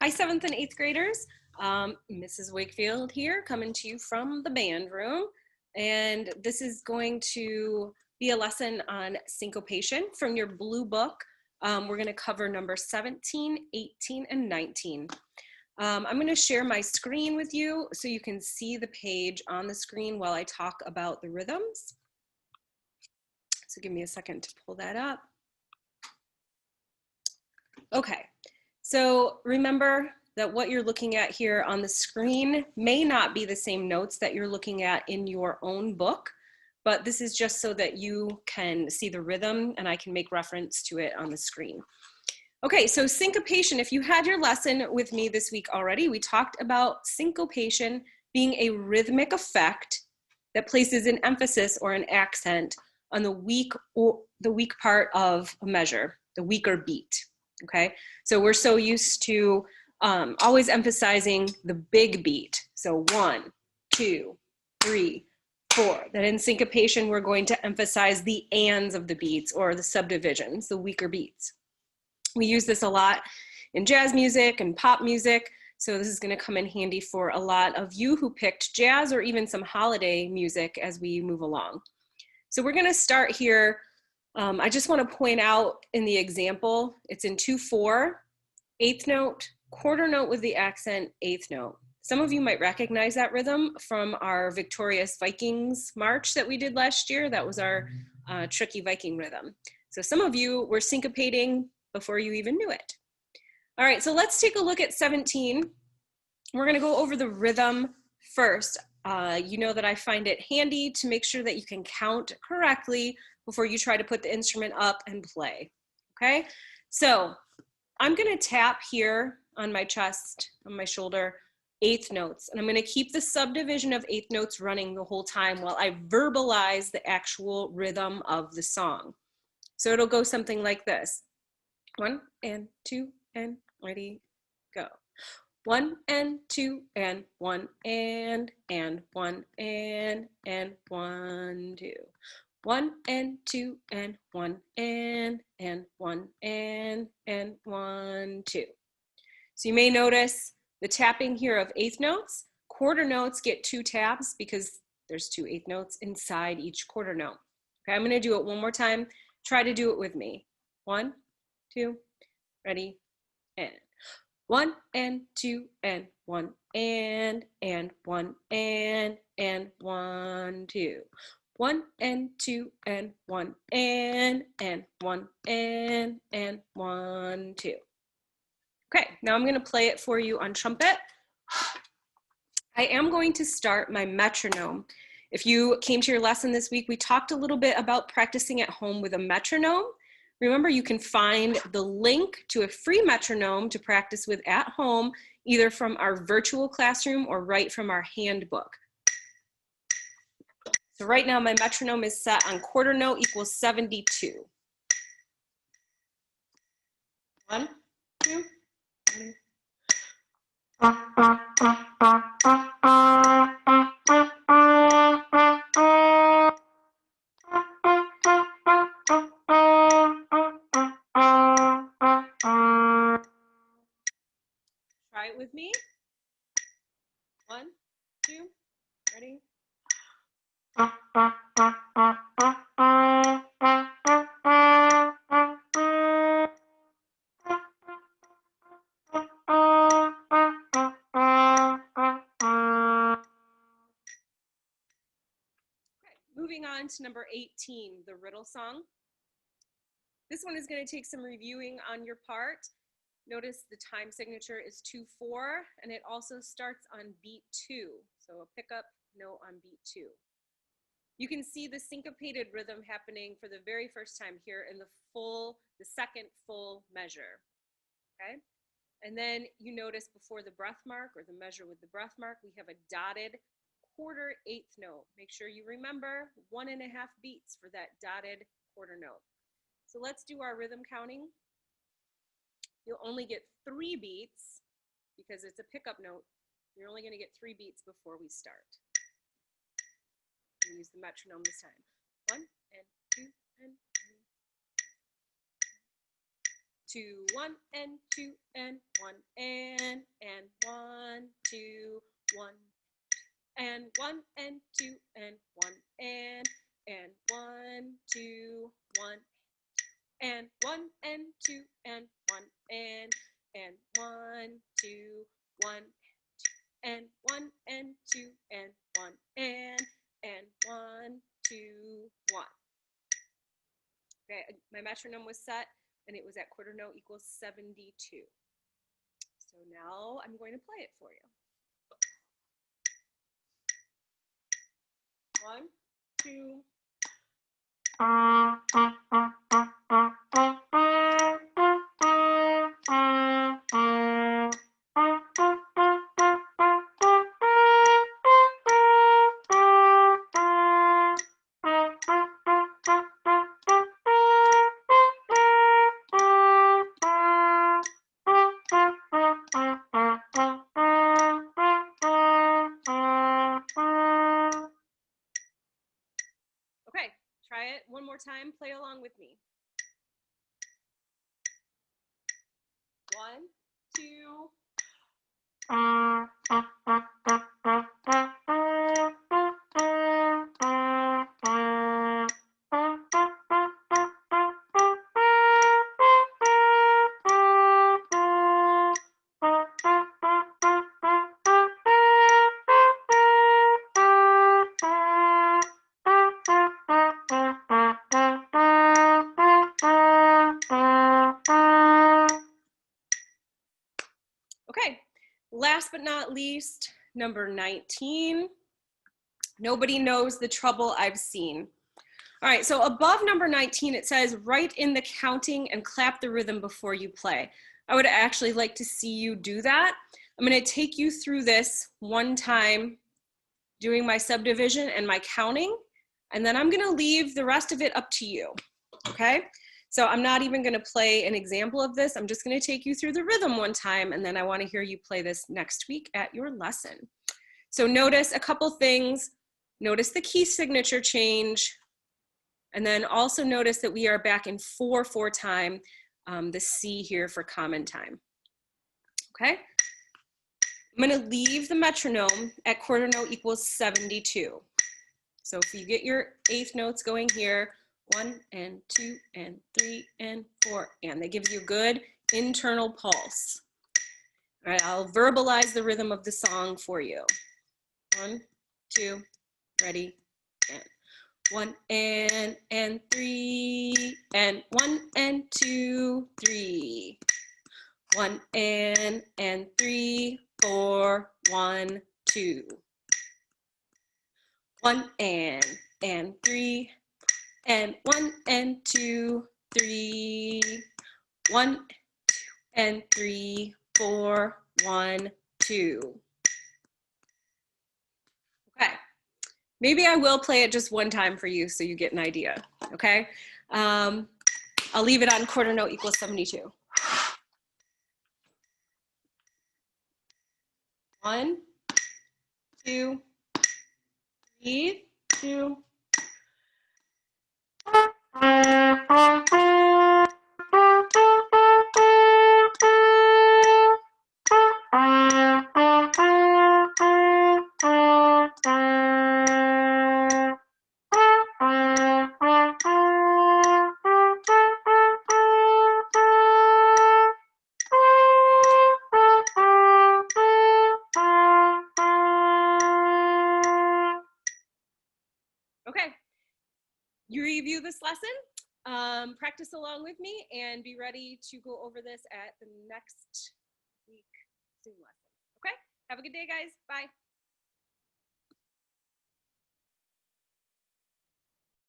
Hi, 7th and 8th graders. Mrs. Wakefield here, coming to you from the band room. And this is going to be a lesson on syncopation from your blue book. We're going to cover number 17, 18, and 19. I'm going to share my screen with you so you can see the page on the screen while I talk about the rhythms. So give me a second to pull that up. Okay, so remember that what you're looking at here on the screen may not be the same notes that you're looking at in your own book, but this is just so that you can see the rhythm and I can make reference to it on the screen. Okay, so syncopation, if you had your lesson with me this week already, we talked about syncopation being a rhythmic effect that places an emphasis or an accent on the weak part of a measure, the weaker beat. Okay, so we're so used to always emphasizing the big beat. So 1, 2, 3, 4. That in syncopation, we're going to emphasize the ands of the beats or the subdivisions, the weaker beats. We use this a lot in jazz music and pop music. So this is going to come in handy for a lot of you who picked jazz or even some holiday music as we move along. So we're going to start here. I just want to point out in the example, it's in 2/4, 8th note, quarter note with the accent, 8th note. Some of you might recognize that rhythm from our Victorious Vikings march that we did last year. That was our tricky Viking rhythm. So some of you were syncopating before you even knew it. All right, so let's take a look at 17. We're going to go over the rhythm first. You know that I find it handy to make sure that you can count correctly before you try to put the instrument up and play, okay? So I'm gonna tap here on my chest, on my shoulder, 8th notes, and I'm gonna keep the subdivision of 8th notes running the whole time while I verbalize the actual rhythm of the song. So it'll go something like this. 1 and 2 and ready, go. 1 and 2 and 1 and 1 and 1, 2. 1 and 2 and 1 and 1 and 1, 2. So you may notice the tapping here of 8th notes. Quarter notes get 2 taps because there's 2 8th notes inside each quarter note. Okay, I'm going to do it one more time. Try to do it with me. 1, 2, ready, and 1 and 2 and 1 and 1 and 1, 2. 1 and 2 and 1 and 1 and 1, 2. Okay, now I'm going to play it for you on trumpet. I am going to start my metronome. If you came to your lesson this week, we talked a little bit about practicing at home with a metronome. Remember, you can find the link to a free metronome to practice with at home, either from our virtual classroom or right from our handbook. So right now my metronome is set on quarter note equals 72. 1, 2, 3. Try it with me. 1, 2, ready? Moving on to number 18, the riddle song. This one is going to take some reviewing on your part. Notice the time signature is 2/4, and it also starts on beat 2. So a pickup note on beat 2. You can see the syncopated rhythm happening for the very first time here in the second full measure. Okay? And then you notice before the breath mark or the measure with the breath mark, we have a dotted quarter 8th note. Make sure you remember 1.5 beats for that dotted quarter note. So let's do our rhythm counting. You'll only get 3 beats because it's a pickup note. You're only going to get 3 beats before we start. Use the metronome this time. 1 and 2 and 3. 2, 1 and 2 and 1 and 1, 2, 1 and 1 and 2 and 1 and 1, 2, 1 and 1 and 2 and 1 and 1, 2, 1 and 1 and 2 and 1 and 1, 2, 1. Okay, my metronome was set and it was at quarter note equals 72. So now I'm going to play it for you. 1, 2. Okay, try it one more time. Play along with me. 1, 2. Okay, last but not least, number 19. Nobody knows the trouble I've seen. All right, so above number 19, it says, write in the counting and clap the rhythm before you play. I would actually like to see you do that. I'm gonna take you through this one time, doing my subdivision and my counting, and then I'm gonna leave the rest of it up to you, okay? So I'm not even gonna play an example of this. I'm just gonna take you through the rhythm one time, and then I wanna hear you play this next week at your lesson. So notice a couple things. Notice the key signature change, and then also notice that we are back in 4/4 time, the C here for common time, okay? I'm gonna leave the metronome at quarter note equals 72. So if you get your eighth notes going here, 1 and 2 and 3 and 4, and that gives you a good internal pulse. All right, I'll verbalize the rhythm of the song for you. 1, 2, ready, and 1 and 3 and 1 and 2, 3. 1 and 3, 4, 1, 2. 1 and 3 and 1 and 2, 3. 1 and 3, 4, 1, 2. Okay. Maybe I will play it just one time for you so you get an idea, okay? I'll leave it on quarter note equals 72. 1, 2, 3, 2. Okay, you review this lesson, practice along with me, and be ready to go over this at the next week Zoom lesson. Okay, have a good day, guys. Bye.